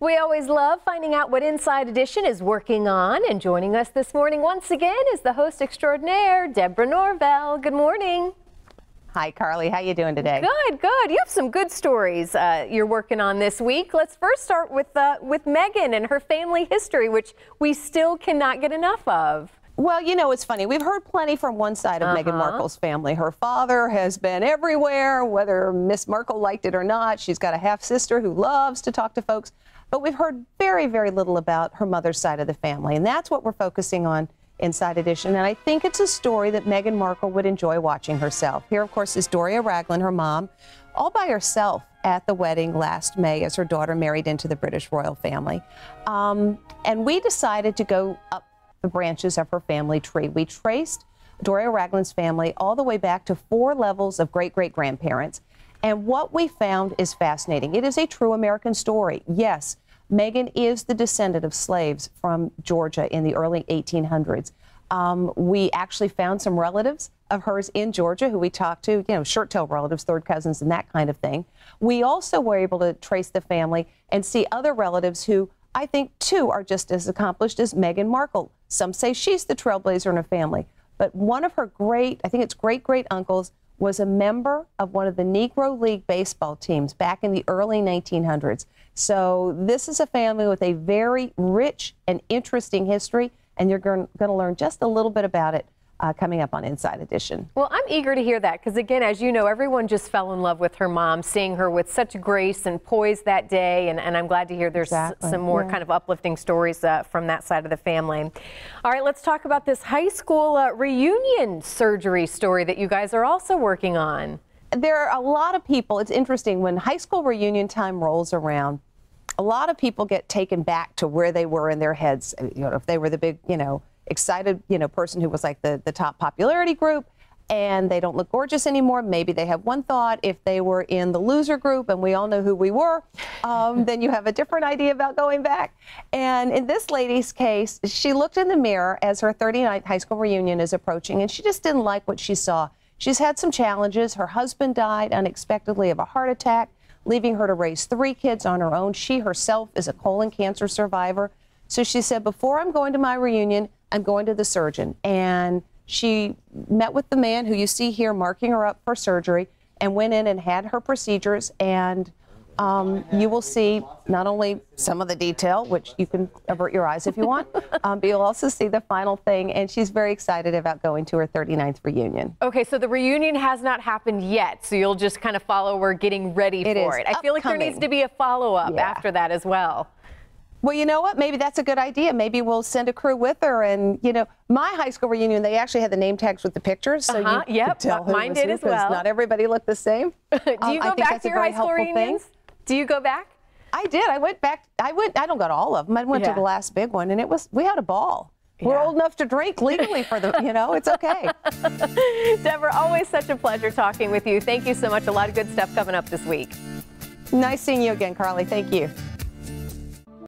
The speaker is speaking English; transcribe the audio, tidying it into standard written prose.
We always love finding out what Inside Edition is working on, and joining us this morning once again is the host extraordinaire, Deborah Norvell. Good morning. Hi, Carly. How you doing today? Good, good. You have some good stories you're working on this week. Let's first start with Meghan and her family history, which we still cannot get enough of. Well, you know, it's funny. We've heard plenty from one side of Meghan Markle's family. Her father has been everywhere, whether Miss Markle liked it or not. She's got a half-sister who loves to talk to folks. But we've heard very, very little about her mother's side of the family, and that's what we're focusing on Inside Edition. And I think it's a story that Meghan Markle would enjoy watching herself. Here, of course, is Doria Ragland, her mom, all by herself at the wedding last May as her daughter married into the British royal family. And we decided to go up the branches of her family tree. We traced Doria Ragland's family all the way back to 4 levels of great-great-grandparents. And what we found is fascinating. It is a true American story. Yes, Meghan is the descendant of slaves from Georgia in the early 1800s. We actually found some relatives of hers in Georgia who we talked to, you know, shirt-tail relatives, third cousins, and that kind of thing. We also were able to trace the family and see other relatives who I think, too, are just as accomplished as Meghan Markle. Some say she's the trailblazer in her family. But one of her I think it's great-great-uncles, was a member of one of the Negro League baseball teams back in the early 1900s. So this is a family with a very rich and interesting history, and you're going to learn just a little bit about it coming up on Inside Edition. Well, I'm eager to hear that because, again, as you know, everyone just fell in love with her mom, seeing her with such grace and poise that day, and I'm glad to hear there's some more kind of uplifting stories from that side of the family. All right, let's talk about this high school reunion surgery story that you guys are also working on. There are a lot of people. It's interesting when high school reunion time rolls around, a lot of people get taken back to where they were in their heads. You know, if they were the big, excited, person who was like the top popularity group and they don't look gorgeous anymore. Maybe they have one thought. If they were in the loser group, and we all know who we were, then you have a different idea about going back. And in this lady's case, she looked in the mirror as her 39th high school reunion is approaching, and she just didn't like what she saw. She's had some challenges. Her husband died unexpectedly of a heart attack, leaving her to raise 3 kids on her own. She herself is a colon cancer survivor. So she said, before I'm going to my reunion, I'm going to the surgeon. And she met with the man who you see here marking her up for surgery and went in and had her procedures. And you will see not only some of the detail, which you can avert your eyes if you want, but you'll also see the final thing. And she's very excited about going to her 39th reunion. Okay, so the reunion has not happened yet, so you'll just kind of follow her getting ready for it. I feel like there needs to be a follow-up after that as well. Well, you know what? Maybe that's a good idea. Maybe we'll send a crew with her. And, my high school reunion, they actually had the name tags with the pictures. So you could tell who mine was did who, as well. Not everybody looked the same. Do you go back to your high school reunions? Do you go back? I did. I went back. I don't go to all of them. I went to the last big one, and we had a ball. We're old enough to drink legally for the, it's okay. Deborah, always such a pleasure talking with you. Thank you so much. A lot of good stuff coming up this week. Nice seeing you again, Carly. Thank you.